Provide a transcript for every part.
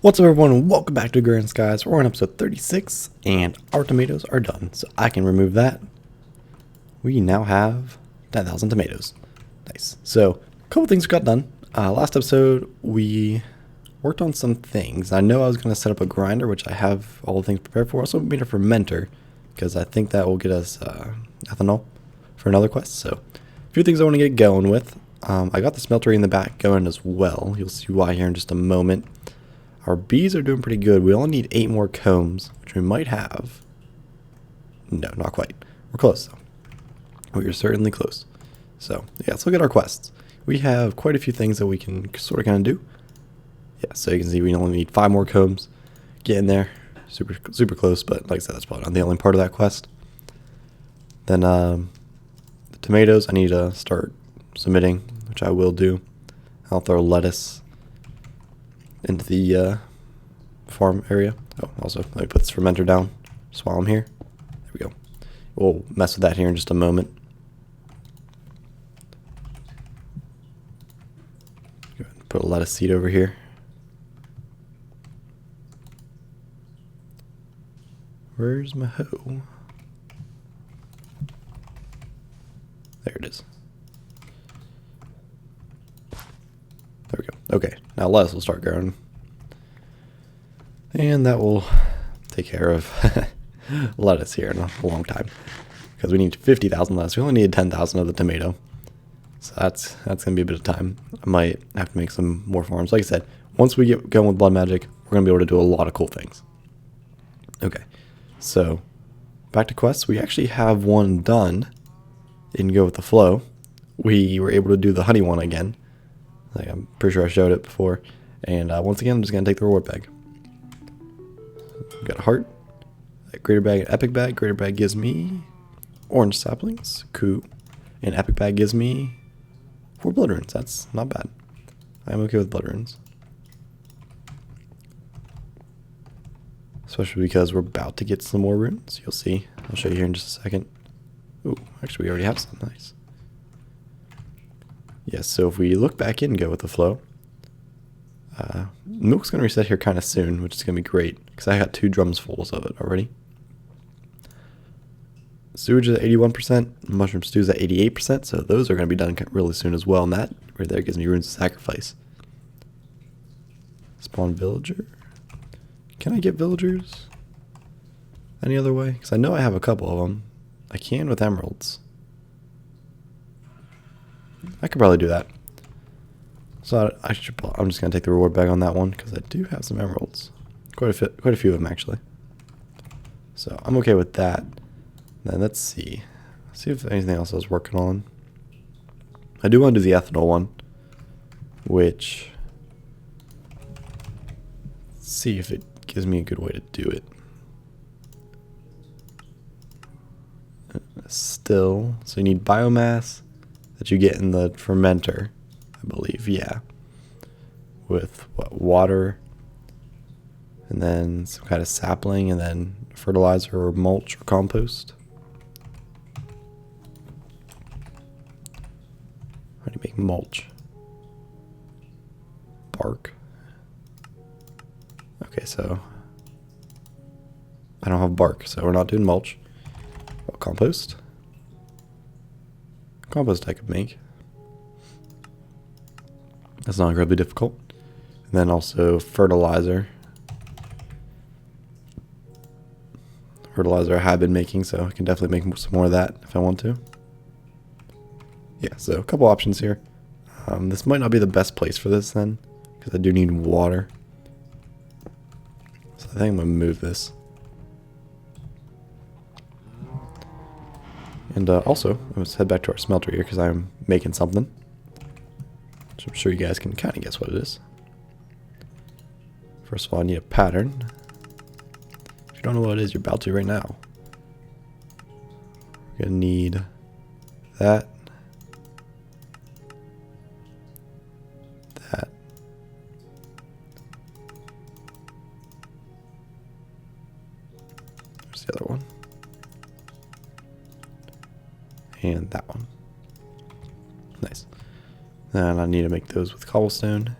What's up everyone, welcome back to Agrarian Skies. We're on episode 36 and our tomatoes are done, so I can remove that. We now have 10,000 tomatoes. Nice. So, a couple things got done. Last episode we worked on some things. I know I was going to set up a grinder, which I have all the things prepared for. Also made a fermenter, because I think that will get us ethanol for another quest. So, a few things I want to get going with. I got the smeltery in the back going as well. You'll see why here in just a moment. Our bees are doing pretty good. We only need 8 more combs, which we might have. No, not quite. We're close, though. We are certainly close. So, yeah, let's look at our quests. We have quite a few things that we can sort of kind of do. Yeah, so you can see we only need 5 more combs. Get in there. Super close, but like I said, that's probably not the only part of that quest. Then, the tomatoes, I need to start submitting, which I will do. I'll throw lettuce into the farm area. Oh, also, let me put this fermenter down just while I'm here. There we go. We'll mess with that here in just a moment. Go ahead and put a lettuce seed over here. Where's my hoe? There it is. There we go. Okay, now lettuce will start growing. And that will take care of lettuce here in a long time. Because we need 50,000 lettuce. We only need 10,000 of the tomato. So that's going to be a bit of time. I might have to make some more farms. Like I said, once we get going with blood magic, we're going to be able to do a lot of cool things. Okay, so back to quests. We actually have one done in Go With The Flow. We were able to do the honey one again. Like, I'm pretty sure I showed it before. And once again, I'm just going to take the reward bag. We've got a heart, a greater bag, an epic bag. Greater bag gives me orange saplings. Cool. And epic bag gives me 4 blood runes. That's not bad. I'm okay with blood runes. Especially because we're about to get some more runes. You'll see. I'll show you here in just a second. Ooh, actually we already have some. Nice. Yes, so if we look back in and Go With The Flow, milk's going to reset here kind of soon, which is going to be great, because I got 2 drums fulls of it already. Sewage is at 81%, mushroom stew is at 88%, so those are going to be done really soon as well, and that right there gives me runes of sacrifice. Spawn villager. Can I get villagers any other way? Because I know I have a couple of them. I can with emeralds. I could probably do that. So I'm just going to take the reward bag on that one because I do have some emeralds. Quite a few of them actually. So I'm okay with that. Then let's see. See if there's anything else I was working on. I do want to do the ethanol one, which, let's see if it gives me a good way to do it. Still, so you need biomass that you get in the fermenter, I believe, yeah. With what, water, and then some kind of sapling, and then fertilizer or mulch or compost. How do you make mulch? Bark. Okay, so I don't have bark, so we're not doing mulch. Oh, compost. Compost I could make. That's not incredibly difficult. And then also fertilizer. Fertilizer I have been making, so I can definitely make some more of that if I want to. Yeah, so a couple options here. This might not be the best place for this then, because I do need water. So I think I'm going to move this. And also, let's head back to our smelter here because I'm making something. So I'm sure you guys can kind of guess what it is. First of all, I need a pattern. If you don't know what it is, you're about to right now. We're going to need that. That. There's the other one. And that one. Nice. Then I need to make those with cobblestone.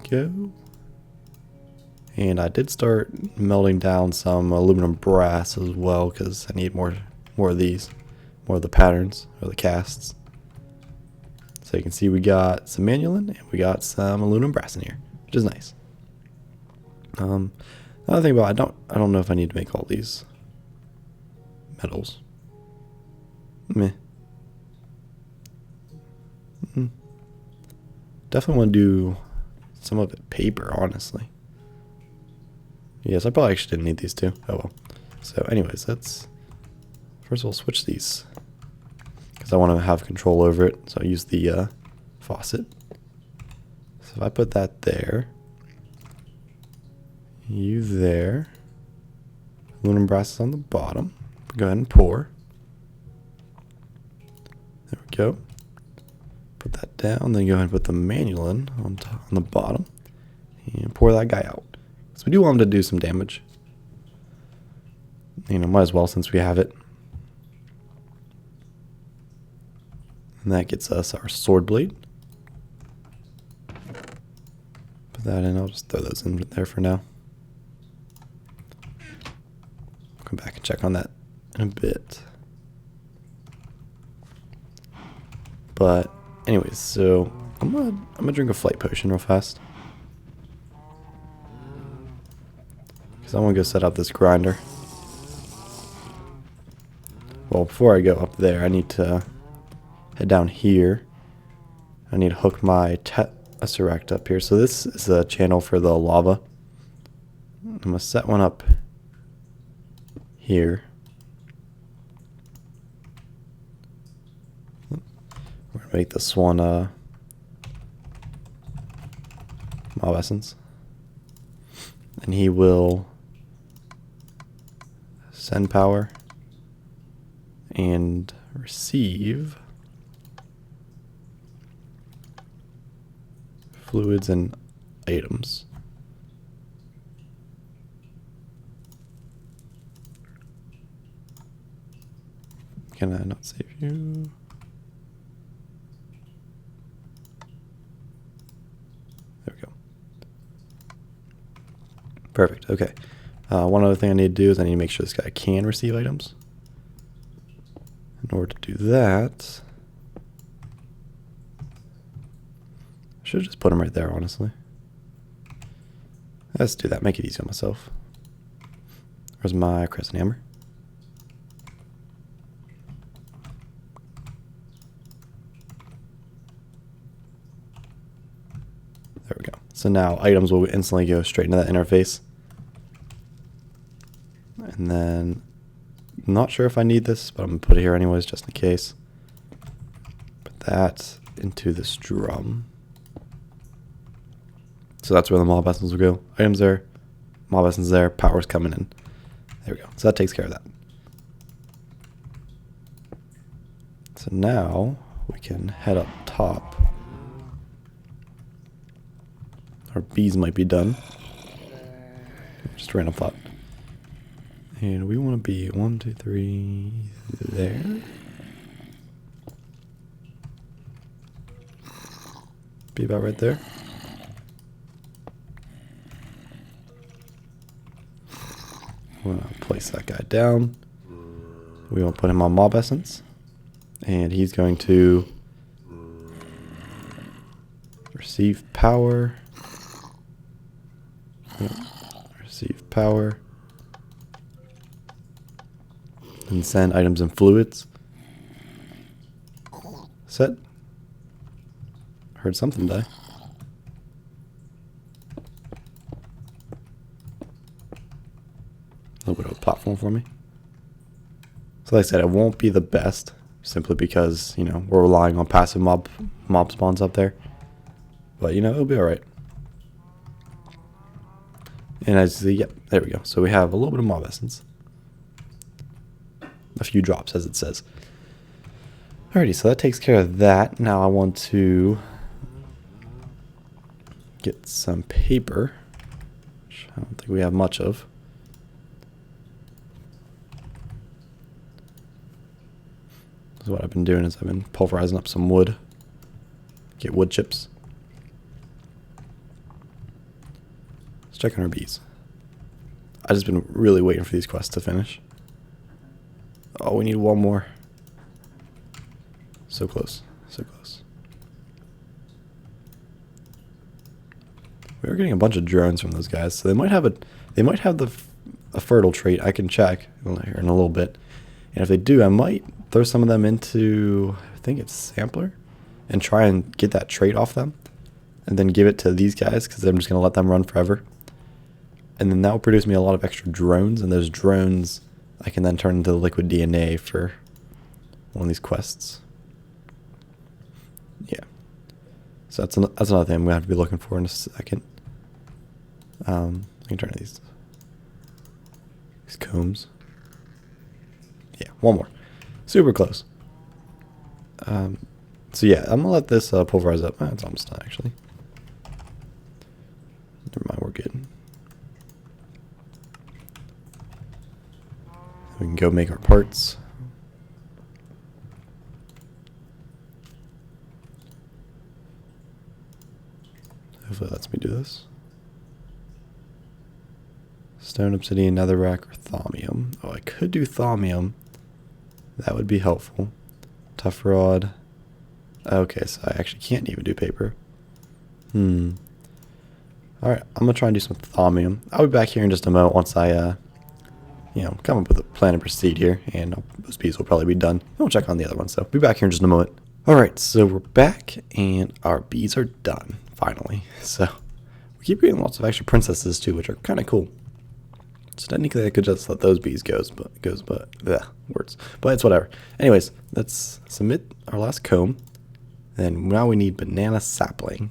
go. And I did start melting down some aluminum brass as well because I need more of these, more of the patterns or the casts. So you can see we got some manulin and we got some aluminum brass in here, which is nice. Another thing about I don't know if I need to make all these metals. Meh. Definitely want to do some of it paper, honestly. Yes, I probably actually didn't need these two. Oh well. So anyways, let's first of all switch these because I want to have control over it. So I use the faucet. So if I put that there, you there, aluminum brass is on the bottom. Go ahead and pour. There we go. Put that down, then go ahead and put the manulin on the bottom and pour that guy out. So we do want him to do some damage. You know, might as well since we have it. And that gets us our sword blade. Put that in, I'll just throw those in there for now. I'll come back and check on that in a bit. But anyways, so I'm gonna drink a flight potion real fast. Because I want to go set up this grinder. Well, before I go up there, I need to head down here. I need to hook my tesseract up here. So this is a channel for the lava. I'm going to set one up here. We're going to make this one mob essence. And he will send power and receive fluids and items. Can I not save you? There we go. Perfect. Okay. One other thing I need to do is I need to make sure this guy can receive items. In order to do that, I should have just put him right there, honestly. Let's do that. Make it easy on myself. Where's my crescent hammer? There we go. So now items will instantly go straight into that interface. And then, I'm not sure if I need this, but I'm going to put it here anyways, just in case. Put that into this drum. So that's where the mob essence will go. Items there, mob essence there, power's coming in. There we go. So that takes care of that. So now we can head up top. Our bees might be done. Just a random thought. And we want to be 1, 2, 3 there. Be about right there. I'm going to place that guy down. We will put him on mob essence. And he's going to receive power. Yep. Receive power. And send items and fluids. Set. Heard something die. A little bit of a platform for me. So like I said, it won't be the best. Simply because, you know, we're relying on passive mob spawns up there. But, you know, it'll be alright. And as the, yep, there we go. So we have a little bit of mob essence. A few drops, as it says. Alrighty, so that takes care of that. Now I want to get some paper, which I don't think we have much of. So what I've been doing is I've been pulverizing up some wood. Get wood chips. Let's check on our bees. I've just been really waiting for these quests to finish. Oh, we need one more. So close. So close. We were getting a bunch of drones from those guys, so they might have a fertile trait. I can check here in a little bit. And if they do, I might throw some of them into, I think it's Sampler, and try and get that trait off them. And then give it to these guys, because I'm just going to let them run forever. And then that will produce me a lot of extra drones, and those drones I can then turn into liquid DNA for one of these quests. Yeah. So that's another thing I'm going to have to be looking for in a second. I can turn to these combs. Yeah, one more. Super close. So yeah, I'm going to let this pulverize up. It's almost done, actually. Never mind, we're good. We can go make our parts. Hopefully it lets me do this. Stone, obsidian, netherrack, or thaumium. Oh, I could do thaumium. That would be helpful. Tough rod. Okay, so I actually can't even do paper. Alright, I'm going to try and do some thaumium. I'll be back here in just a moment once I, come up with a plan and proceed here. And those bees will probably be done. We'll check on the other ones, so be back here in just a moment. Alright, so we're back, and our bees are done, finally. So, we keep getting lots of extra princesses, too, which are kind of cool. So technically I could just let those bees go, but words. But it's whatever. Anyways, let's submit our last comb. And now we need banana sapling.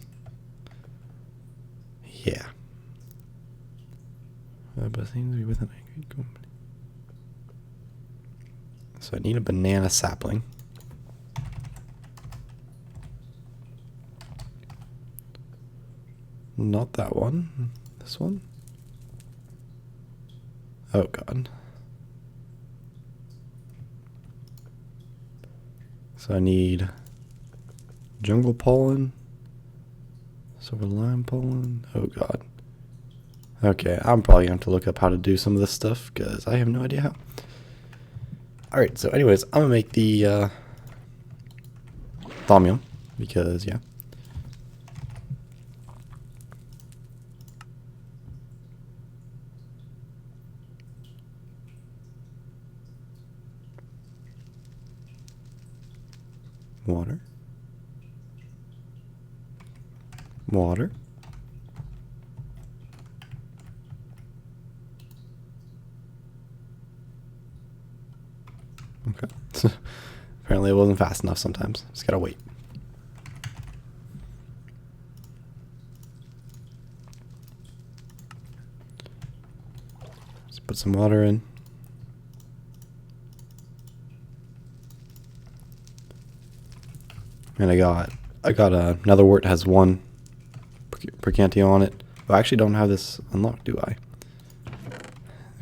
Yeah. But seems to be with an angry company. So I need a banana sapling. Not that one. This one. Oh god. So I need jungle pollen, silver lime pollen. Oh god. Okay, I'm probably gonna have to look up how to do some of this stuff because I have no idea how. Alright, so anyways, I'm gonna make the thaumium because yeah. Water. Water. Okay. Apparently it wasn't fast enough sometimes. Just gotta wait. Let's put some water in. And I got another wort that has one Percantia on it. Oh, I actually don't have this unlocked, do I?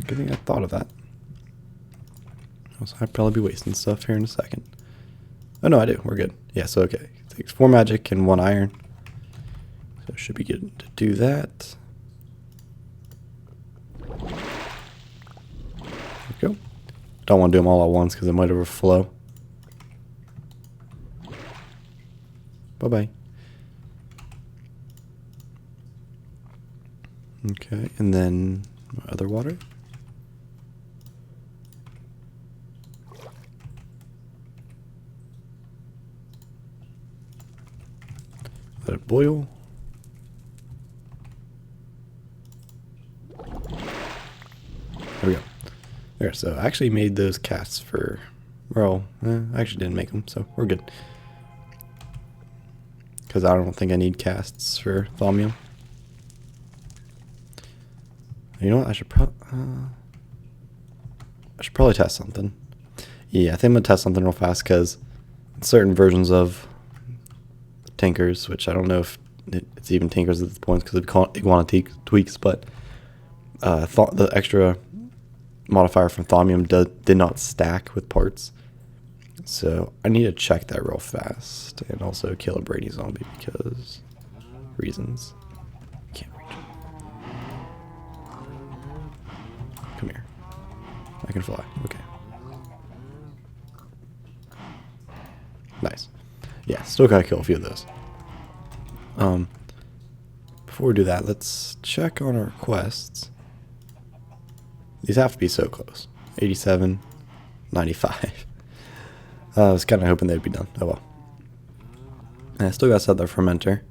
Good thing I thought of that. Also, I'd probably be wasting stuff here in a second. Oh no, I do. We're good. Yeah, so okay. It takes 4 magic and 1 iron. So it should be good to do that. There we go. Don't want to do them all at once because it might overflow. Bye-bye. Okay, and then other water. Let it boil. There we go. There, so I actually made those casts for, well, I actually didn't make them, so we're good. Because I don't think I need casts for thaumium. You know what? I should probably test something. Yeah, I think I'm gonna test something real fast because certain versions of Tinkers, which I don't know if it's even Tinkers at this point because they call it Iguana tweaks, but the extra modifier from thaumium did not stack with parts. So I need to check that real fast and also kill a Brady zombie because reasons. Can't reach it. Come here. I can fly. Okay. Nice. Yeah, still gotta kill a few of those. Before we do that, let's check on our quests. These have to be so close. 87, 95. I was kind of hoping they'd be done. Oh well. And I still got to set the fermenter.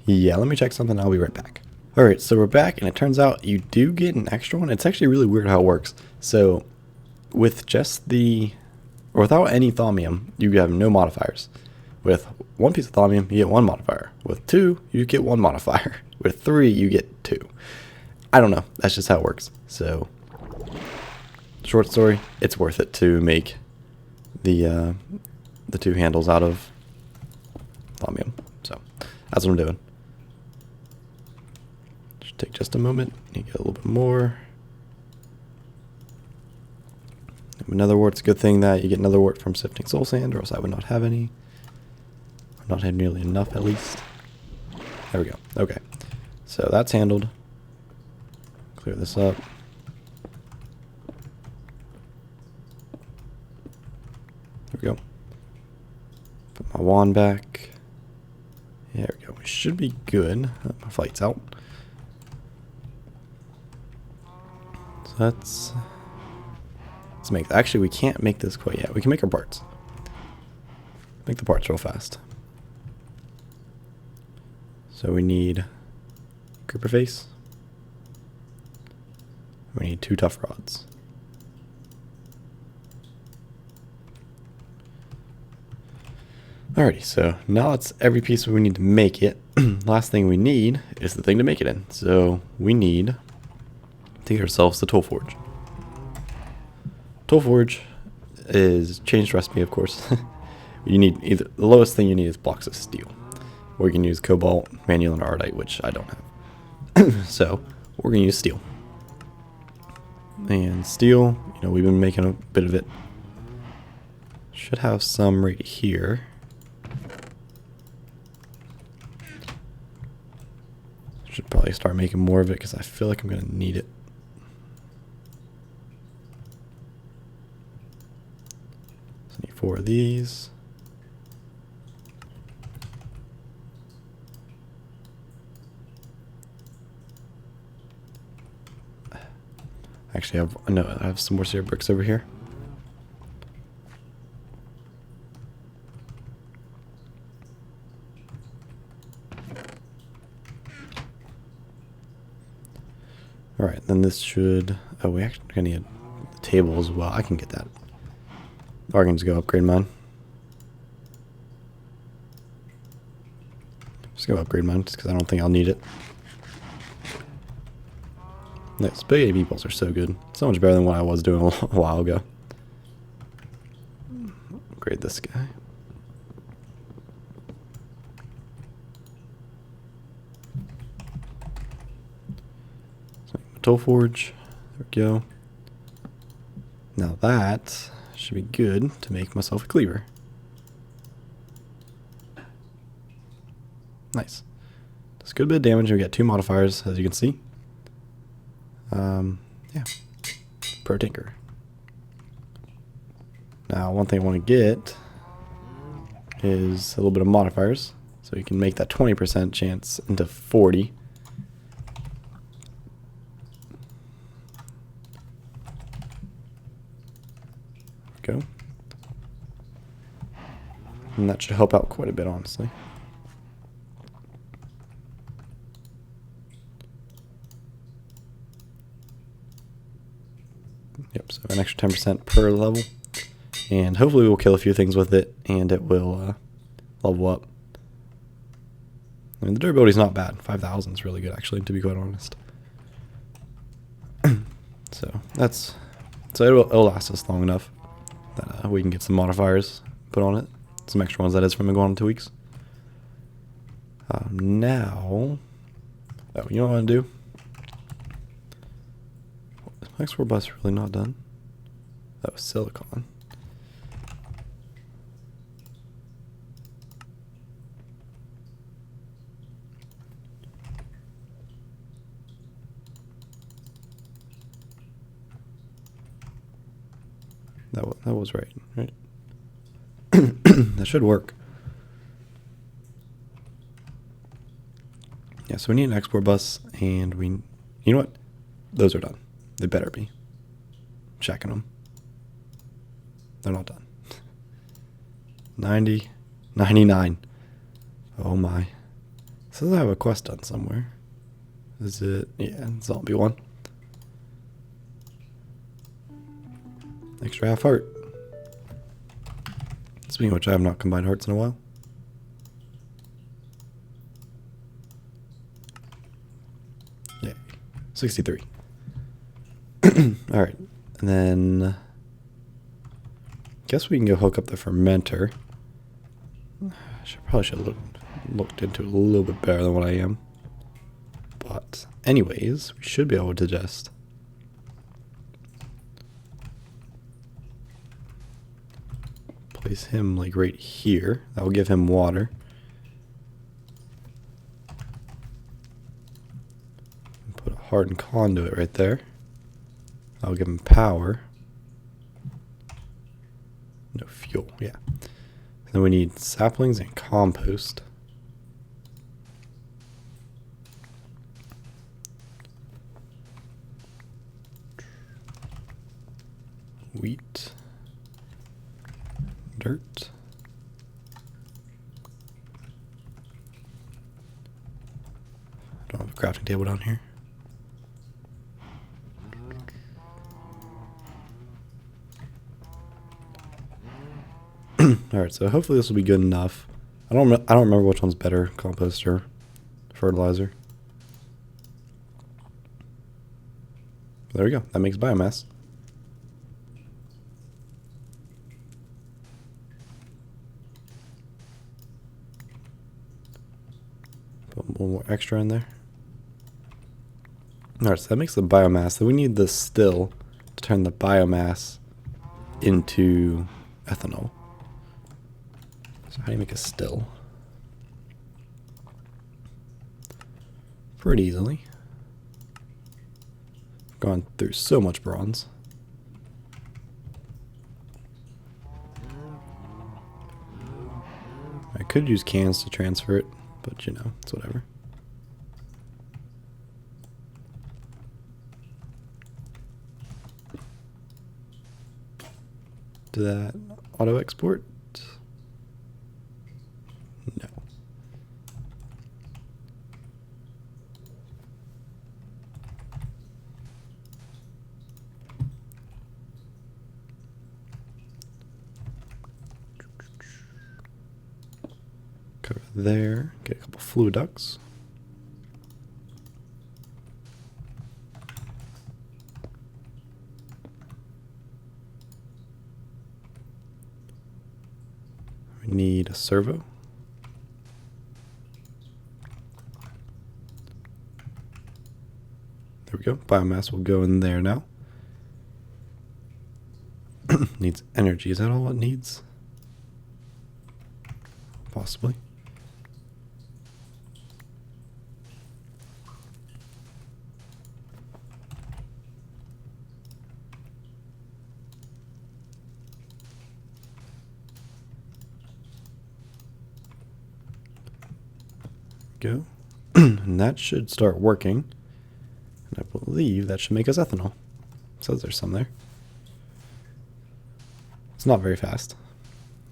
Yeah, let me check something. I'll be right back. Alright, so we're back, and it turns out you do get an extra one. It's actually really weird how it works. So, with just the... or without any thaumium, you have no modifiers. With one piece of thaumium, you get one modifier. With two, you get one modifier. With three, you get two. I don't know. That's just how it works. So, short story, it's worth it to make the two handles out of thaumium. So, that's what I'm doing. Should take just a moment. You get a little bit more. Another wart. It's a good thing that you get another wart from sifting soul sand, or else I would not have any. I've not had nearly enough, at least. There we go. Okay. So that's handled. Clear this up. There we go. Put my wand back. There we go. We should be good. Oh, my flight's out. So let's make... actually, we can't make this quite yet. We can make our parts. Make the parts real fast. So we need gripper face. We need 2 tough rods. Alrighty, so now it's every piece we need to make it. Last thing we need is the thing to make it in. So we need to get ourselves the tool forge. Tool forge is changed recipe, of course. You need either the lowest thing you need is blocks of steel, or you can use cobalt, manual, and ardite, which I don't have. So we're gonna use steel. And steel, you know, we've been making a bit of it. Should have some right here. Should probably start making more of it because I feel like I'm gonna need it. So I need 4 of these. Actually, I have some more cedar bricks over here. Alright, then this should... oh, we actually gonna need a table as well. I can get that. Or I can just go upgrade mine. Just go upgrade mine, just because I don't think I'll need it. The spaghetti meatballs are so good. So much better than what I was doing a while ago. Upgrade this guy. So tool forge. There we go. Now that should be good to make myself a cleaver. Nice. Does a good bit of damage. We got 2 modifiers, as you can see. Yeah. Pro Tinker. Now, one thing I want to get is a little bit of modifiers. So you can make that 20% chance into 40. Go. And that should help out quite a bit, honestly. Yep, so an extra 10% per level. And hopefully we'll kill a few things with it, and it will level up. I mean, the durability's not bad. 5,000 is really good, actually, to be quite honest. So it'll last us long enough that we can get some modifiers put on it. Some extra ones, that is, from going on 2 weeks. Now, oh, you know what I want to do? Is my export bus really not done? That was silicon. that was right. Right. That should work. Yeah, so we need an export bus, and you know what? Those are done. They better be. Checking them. They're not done. 90, 99. Oh my. It says I have a quest done somewhere. Is it? Yeah, zombie one. Extra half heart. Speaking of which, I have not combined hearts in a while. Yay. 63. Alright. And then guess we can go hook up the fermenter. Probably should have looked into it a little bit better than what I am. But anyways, we should be able to just place him like right here. That will give him water. Put a hardened conduit right there. That'll give him power. No fuel, yeah. Then we need saplings and compost. Wheat. Dirt. Don't have a crafting table down here. Alright, so hopefully this will be good enough. I don't remember which one's better, compost or fertilizer. There we go. That makes biomass. Put one more extra in there. Alright, so that makes the biomass. Then we need the still to turn the biomass into ethanol. So how do you make a still? Pretty easily. Gone through so much bronze. I could use cans to transfer it, but you know, it's whatever. Did that auto export? No. Cover there. Get a couple fluid ducts. We need a servo. There we go. Biomass will go in there now. Needs energy. Is that all it needs? Possibly. Go. And that should start working. And I believe that should make us ethanol. Says there's some there. It's not very fast.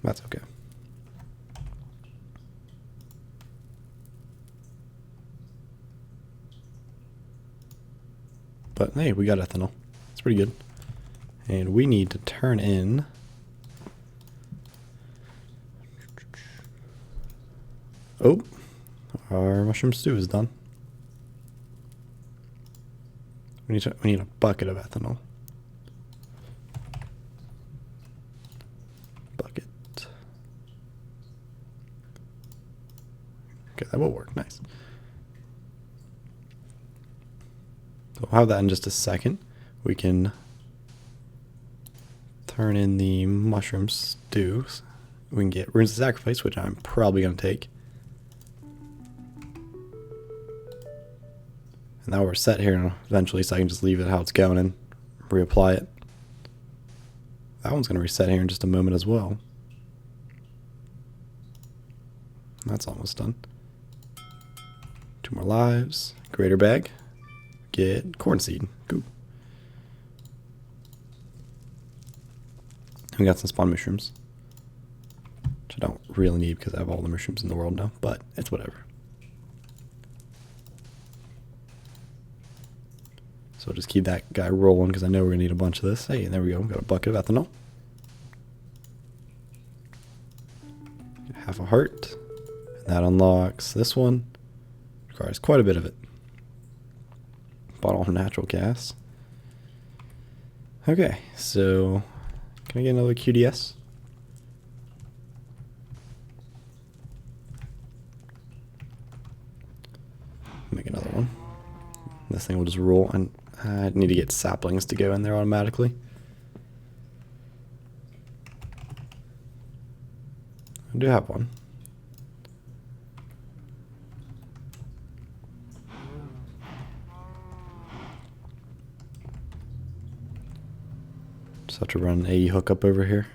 That's okay. But hey, we got ethanol. It's pretty good. And we need to turn in our mushroom stew is done. We need a bucket of ethanol. Bucket. Okay, that will work. Nice. So we'll have that in just a second. We can turn in the mushroom stews. We can get runes of sacrifice, which I'm probably going to take. And now we're set here eventually, so I can just leave it how it's going and reapply it. That one's going to reset here in just a moment as well. That's almost done. 2 more lives. Greater bag. Get corn seed. Cool. We got some spawn mushrooms, which I don't really need because I have all the mushrooms in the world now, but it's whatever. So we'll just keep that guy rolling because I know we're going to need a bunch of this. Hey, there we go. Got a bucket of ethanol. Half a heart. And that unlocks this one. Requires quite a bit of it. Bottle of natural gas. Okay, so can I get another QDS? Make another one. This thing will just roll, and I need to get saplings to go in there automatically. I do have one. Just have to run an AE hookup over here.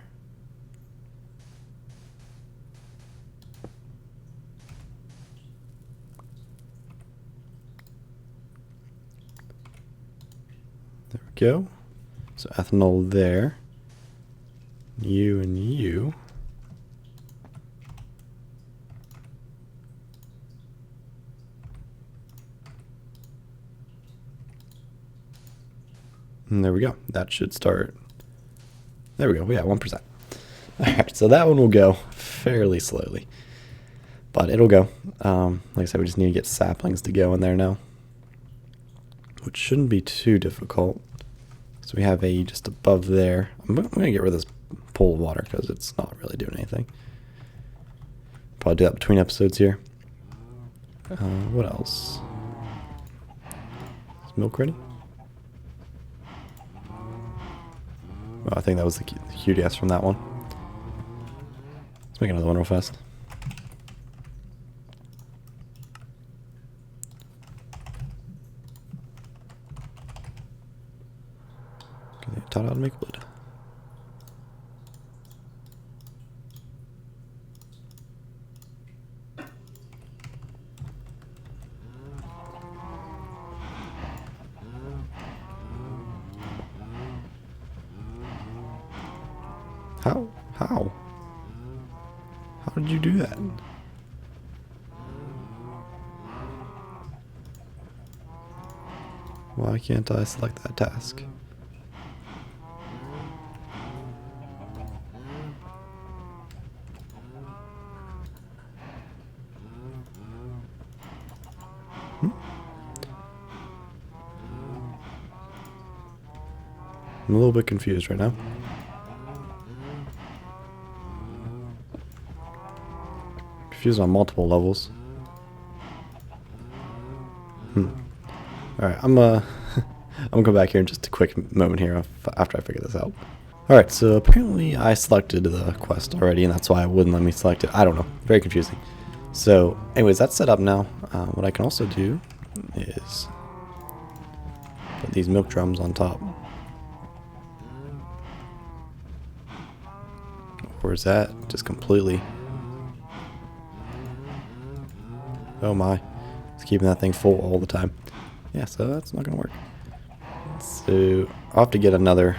There we go. So ethanol there. You and you. And there we go. That should start. There we go. Yeah, 1%. Alright, so that one will go fairly slowly. But it'll go. Like I said, we just need to get saplings to go in there now, which shouldn't be too difficult. So we have a just above there. I'm going to get rid of this pool of water because it's not really doing anything. Probably do that between episodes here. What else? Is milk ready? Oh, I think that was the QDS from that one. Let's make another one real fast. Okay, taught how to make wood. How? How? How did you do that? Why can't I select that task? I'm a little bit confused right now. Confused on multiple levels. Alright, I'm gonna go back here in just a quick moment here after I figure this out. Alright, so apparently I selected the quest already, and that's why it wouldn't let me select it. I don't know. Very confusing. So, anyways, that's set up now. What I can also do is put these milk drums on top. Or is that just completely... Oh my. It's keeping that thing full all the time. Yeah, so that's not going to work. So I'll have to get another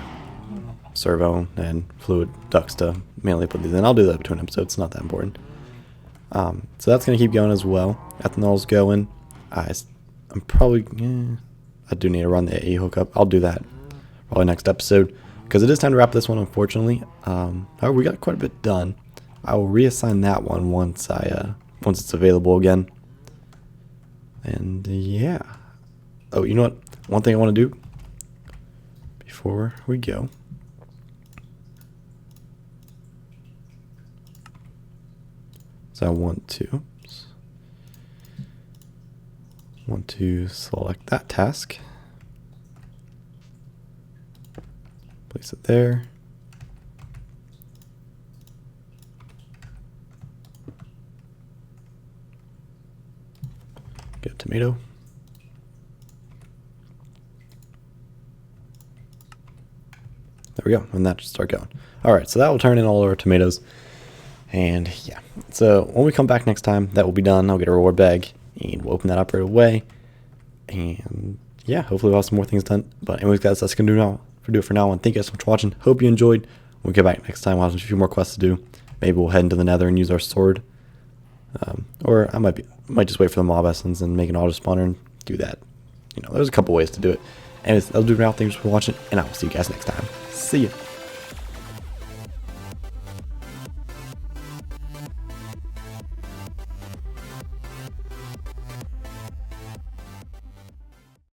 servo and fluid ducts to manually put these in. I'll do that between episodes. It's not that important. So that's going to keep going as well. Ethanol's going. I'm probably... I do need to run the AE hookup. I'll do that probably next episode, because it is time to wrap this one, unfortunately. However, we got quite a bit done. I will reassign that one once it's available again. And yeah. Oh, you know what? One thing I want to do before we go. So I want to select that task. Place it there. Get a tomato. There we go. And that should start going. All right, so that will turn in all our tomatoes. And yeah, so when we come back next time, that will be done. I'll get a reward bag, and we'll open that up right away. And yeah, hopefully we'll have some more things done. But anyways, guys, that's gonna do it for now. And thank you guys so much for watching. Hope you enjoyed. When we get back next time, we'll have a few more quests to do. Maybe we'll head into the Nether and use our sword. Or I might just wait for the mob essence and make an auto spawner and do that. You know, there's a couple ways to do it. Anyways, that'll do it now. Thanks for watching, and I will see you guys next time. See ya.